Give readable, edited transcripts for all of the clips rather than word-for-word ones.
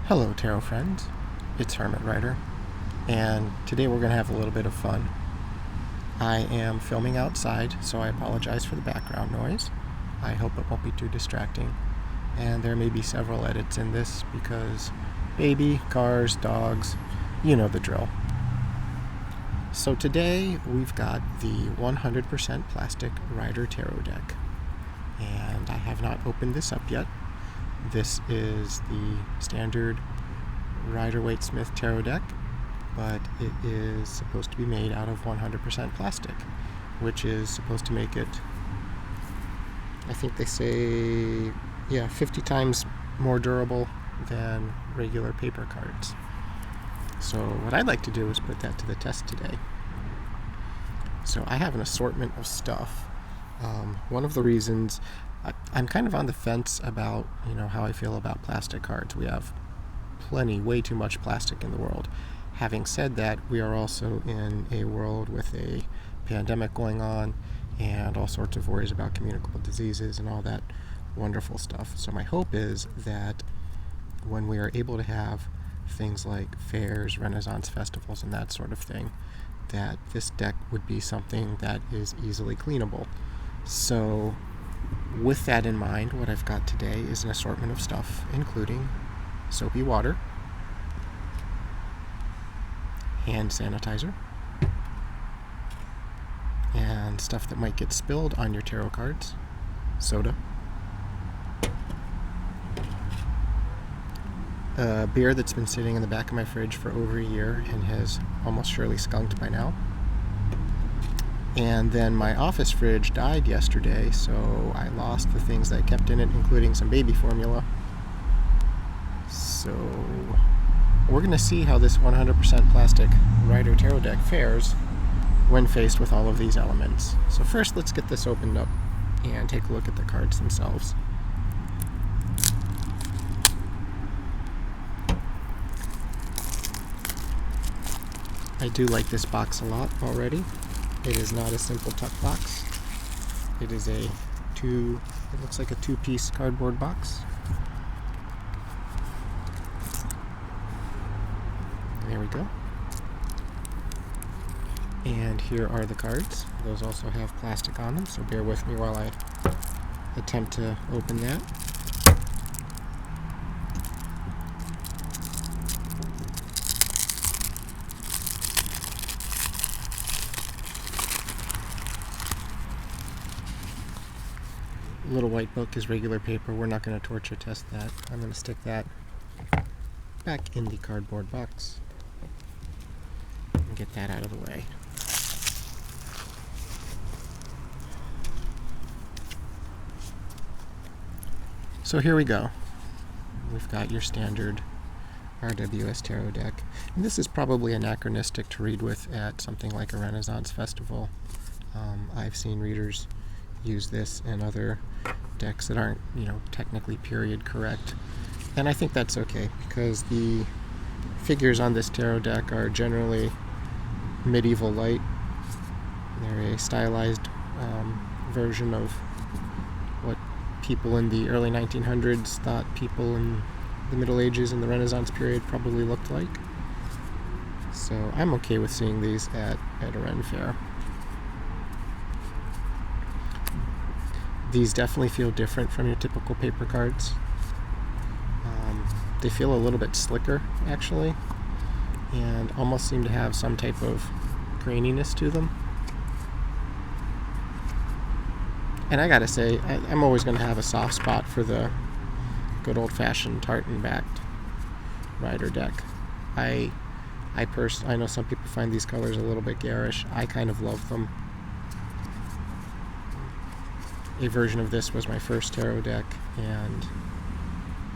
Hello, tarot friends. It's Hermit Writer, and today we're going to have a little bit of fun. I am filming outside, so I apologize for the background noise. I hope it won't be too distracting, and there may be several edits in this because baby, cars, dogs, you know the drill. So today we've got the 100% plastic Rider Tarot deck, and I have not opened this up yet. This is the standard Rider-Waite-Smith tarot deck, but it is supposed to be made out of 100% plastic, which is supposed to make it, I think they say, 50 times more durable than regular paper cards. So what I'd like to do is put that to the test today. So I have an assortment of stuff. One of the reasons I'm kind of on the fence about, how I feel about plastic cards. We have way too much plastic in the world. Having said that, we are also in a world with a pandemic going on and all sorts of worries about communicable diseases and all that wonderful stuff. So my hope is that when we are able to have things like fairs, Renaissance festivals, and that sort of thing, that this deck would be something that is easily cleanable. So with that in mind, what I've got today is an assortment of stuff, including soapy water, hand sanitizer, and stuff that might get spilled on your tarot cards, soda, a beer that's been sitting in the back of my fridge for over a year and has almost surely skunked by now. And then my office fridge died yesterday, so I lost the things that I kept in it, including some baby formula. So we're going to see how this 100% plastic Rider Tarot deck fares when faced with all of these elements. So first, let's get this opened up and take a look at the cards themselves. I do like this box a lot already. It is not a simple tuck box. It is it looks like a two-piece cardboard box. There we go. And here are the cards. Those also have plastic on them, so bear with me while I attempt to open that. Little white book is regular paper. We're not going to torture test that. I'm going to stick that back in the cardboard box and get that out of the way. So here we go. We've got your standard RWS tarot deck. And this is probably anachronistic to read with at something like a Renaissance festival. I've seen readers use this in other decks that aren't, technically period correct. And I think that's okay, because the figures on this tarot deck are generally medieval light. They're a stylized version of what people in the early 1900s thought people in the Middle Ages and the Renaissance period probably looked like. So I'm okay with seeing these at a Ren fair. These definitely feel different from your typical paper cards. They feel a little bit slicker, actually, and almost seem to have some type of graininess to them. And I gotta say, I'm always going to have a soft spot for the good old-fashioned tartan-backed Rider deck. I know some people find these colors a little bit garish. I kind of love them. A version of this was my first tarot deck, and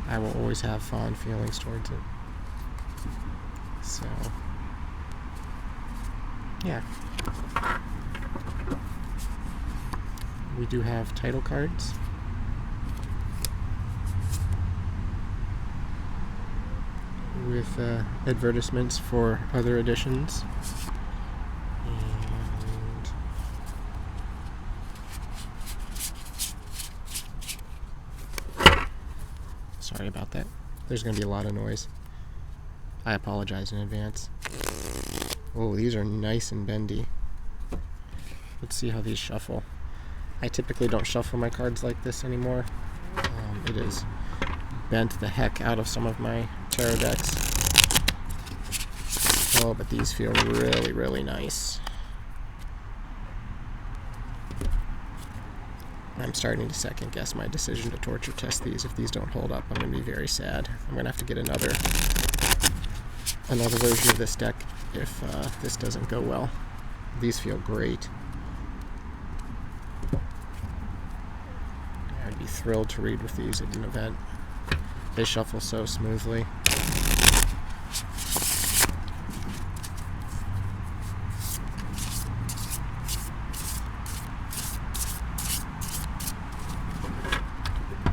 I will always have fond feelings towards it. So, yeah. We do have title cards. With advertisements for other editions. Sorry about that. There's going to be a lot of noise. I apologize in advance. Oh, these are nice and bendy. Let's see how these shuffle. I typically don't shuffle my cards like this anymore. It has bent the heck out of some of my tarot decks. Oh, but these feel really, really nice. I'm starting to second guess my decision to torture test these. If these don't hold up, I'm going to be very sad. I'm going to have to get another version of this deck if this doesn't go well. These feel great. I'd be thrilled to read with these at an event. They shuffle so smoothly.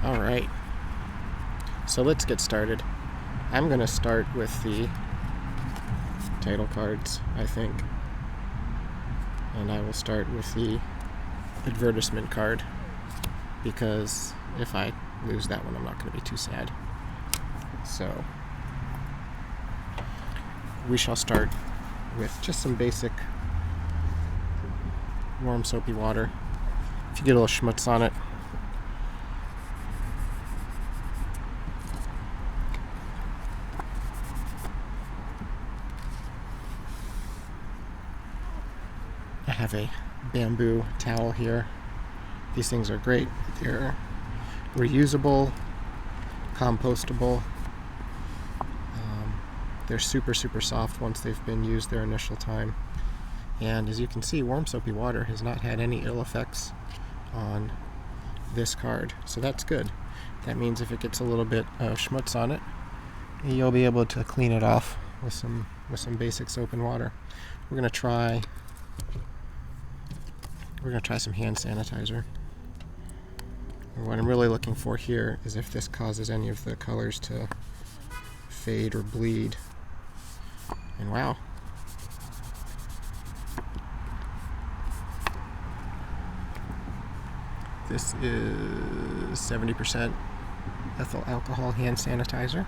Alright, so let's get started. I'm going to start with the title cards, I think. And I will start with the advertisement card, because if I lose that one, I'm not going to be too sad. So, we shall start with just some basic warm soapy water. If you get a little schmutz on it, I have a bamboo towel here. These things are great. They're reusable, compostable. They're super, super soft once they've been used their initial time. And as you can see, warm soapy water has not had any ill effects on this card. So that's good. That means if it gets a little bit of schmutz on it, you'll be able to clean it off with some basic soap and water. We're gonna try some hand sanitizer. And what I'm really looking for here is if this causes any of the colors to fade or bleed. And wow. This is 70% ethyl alcohol hand sanitizer.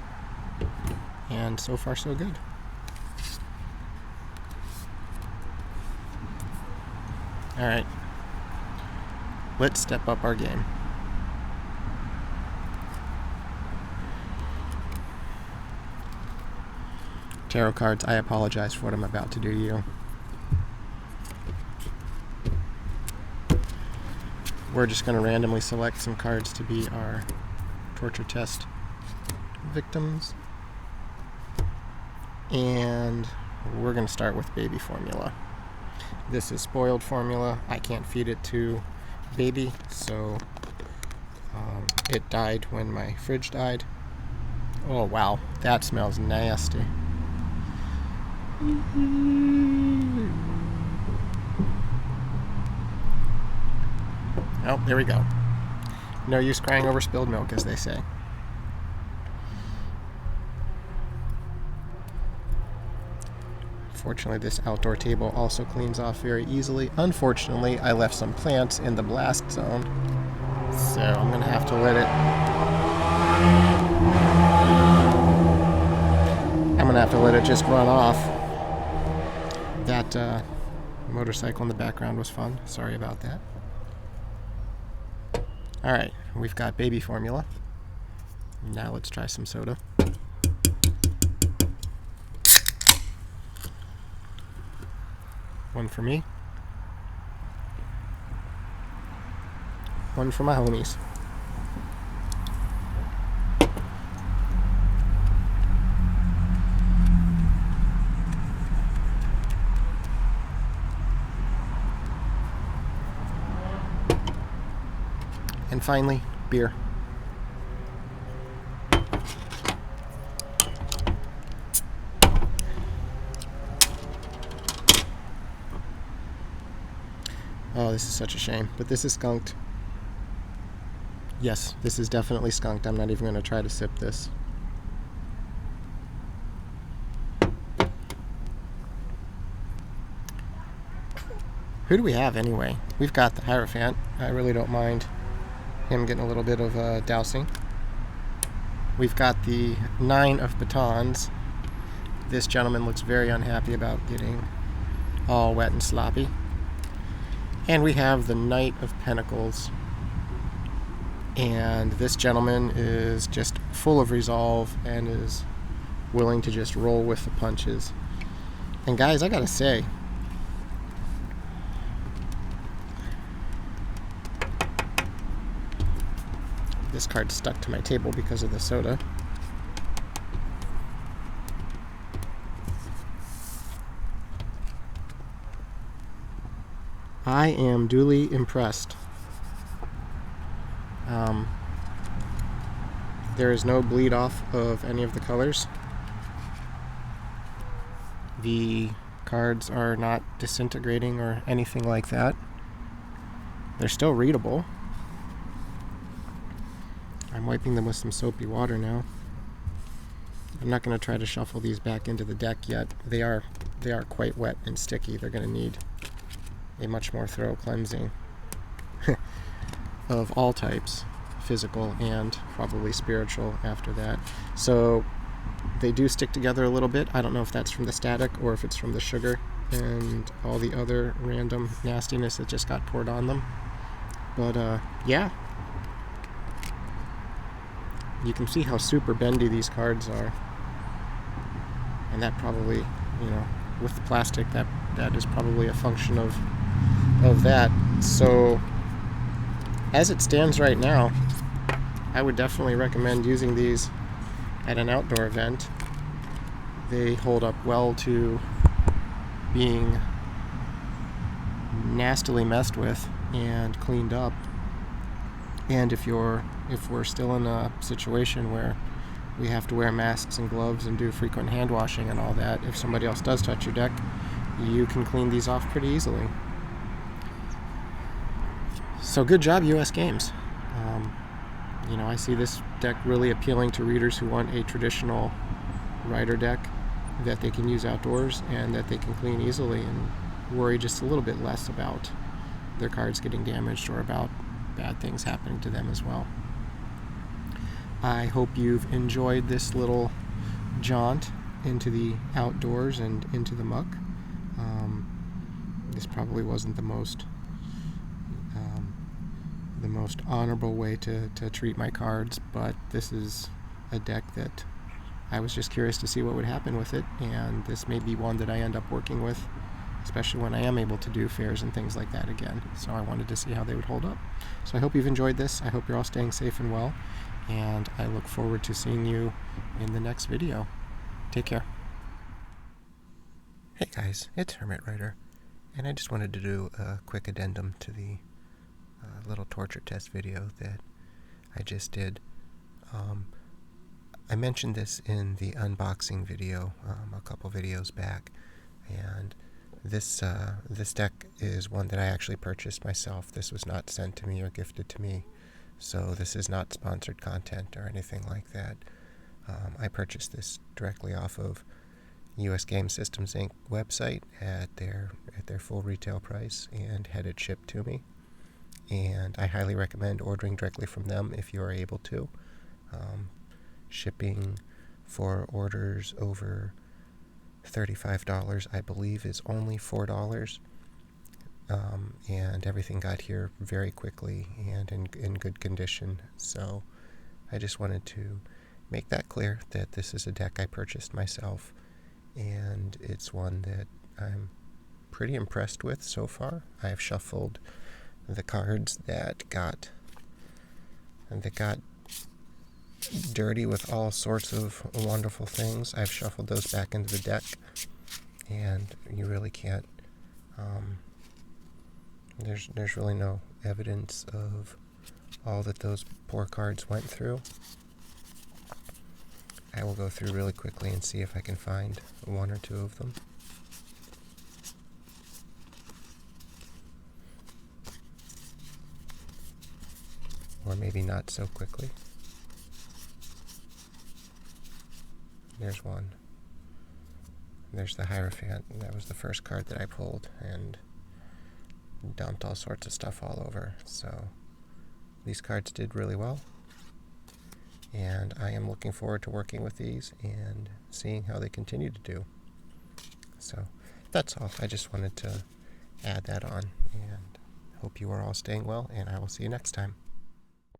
And so far so good. Alright. Let's step up our game. Tarot cards, I apologize for what I'm about to do to you. We're just going to randomly select some cards to be our torture test victims. And we're going to start with baby formula. This is spoiled formula. I can't feed it to baby, so it died when my fridge died. Oh wow, that smells nasty. Oh, there we go. No use crying over spilled milk, as they say. Fortunately, this outdoor table also cleans off very easily. Unfortunately, I left some plants in the blast zone, so I'm going to have to let it just run off. That motorcycle in the background was fun. Sorry about that. Alright, we've got baby formula. Now let's try some soda. One for me. One for my homies. And finally, beer. Oh, this is such a shame, but this is skunked. Yes, this is definitely skunked. I'm not even going to try to sip this. Who do we have anyway? We've got the Hierophant. I really don't mind him getting a little bit of dousing. We've got the 9 of batons, This gentleman looks very unhappy about getting all wet and sloppy. And we have the Knight of Pentacles. And this gentleman is just full of resolve and is willing to just roll with the punches. And guys, I gotta say, this card's stuck to my table because of the soda. I am duly impressed. There is no bleed off of any of the colors. The cards are not disintegrating or anything like that. They're still readable. I'm wiping them with some soapy water now. I'm not going to try to shuffle these back into the deck yet. They are quite wet and sticky. They're going to need a much more thorough cleansing of all types, physical and probably spiritual after that. So they do stick together a little bit. I don't know if that's from the static or if it's from the sugar and all the other random nastiness that just got poured on them. But yeah, you can see how super bendy these cards are. And that probably, you know, with the plastic, that is probably a function of that. So as it stands right now, I would definitely recommend using these at an outdoor event. They hold up well to being nastily messed with and cleaned up. And if we're still in a situation where we have to wear masks and gloves and do frequent hand washing and all that, if somebody else does touch your deck, you can clean these off pretty easily. So good job, US Games. You know, I see this deck really appealing to readers who want a traditional rider deck that they can use outdoors and that they can clean easily and worry just a little bit less about their cards getting damaged or about bad things happening to them as well. I hope you've enjoyed this little jaunt into the outdoors and into the muck. This probably wasn't the most honorable way to treat my cards, but this is a deck that I was just curious to see what would happen with it, and this may be one that I end up working with, especially when I am able to do fairs and things like that again. So I wanted to see how they would hold up. So I hope you've enjoyed this. I hope you're all staying safe and well, and I look forward to seeing you in the next video. Take care. Hey guys, it's Hermit Rider, and I just wanted to do a quick addendum to the little torture test video that I just did. I mentioned this in the unboxing video a couple videos back, and this deck is one that I actually purchased myself. This was not sent to me or gifted to me, so this is not sponsored content or anything like that. I purchased this directly off of US Game Systems Inc. website at their full retail price and had it shipped to me. And I highly recommend ordering directly from them if you are able to. Shipping for orders over $35, I believe, is only $4. And everything got here very quickly and in good condition. So I just wanted to make that clear that this is a deck I purchased myself, and it's one that I'm pretty impressed with so far. I have shuffled the cards that got dirty with all sorts of wonderful things. I've shuffled those back into the deck, and you really can't there's really no evidence of all that those poor cards went through. I will go through really quickly and see if I can find one or two of them. Or maybe not so quickly. There's one. There's the Hierophant. That was the first card that I pulled and dumped all sorts of stuff all over. So these cards did really well. And I am looking forward to working with these and seeing how they continue to do. So that's all. I just wanted to add that on, and hope you are all staying well, and I will see you next time.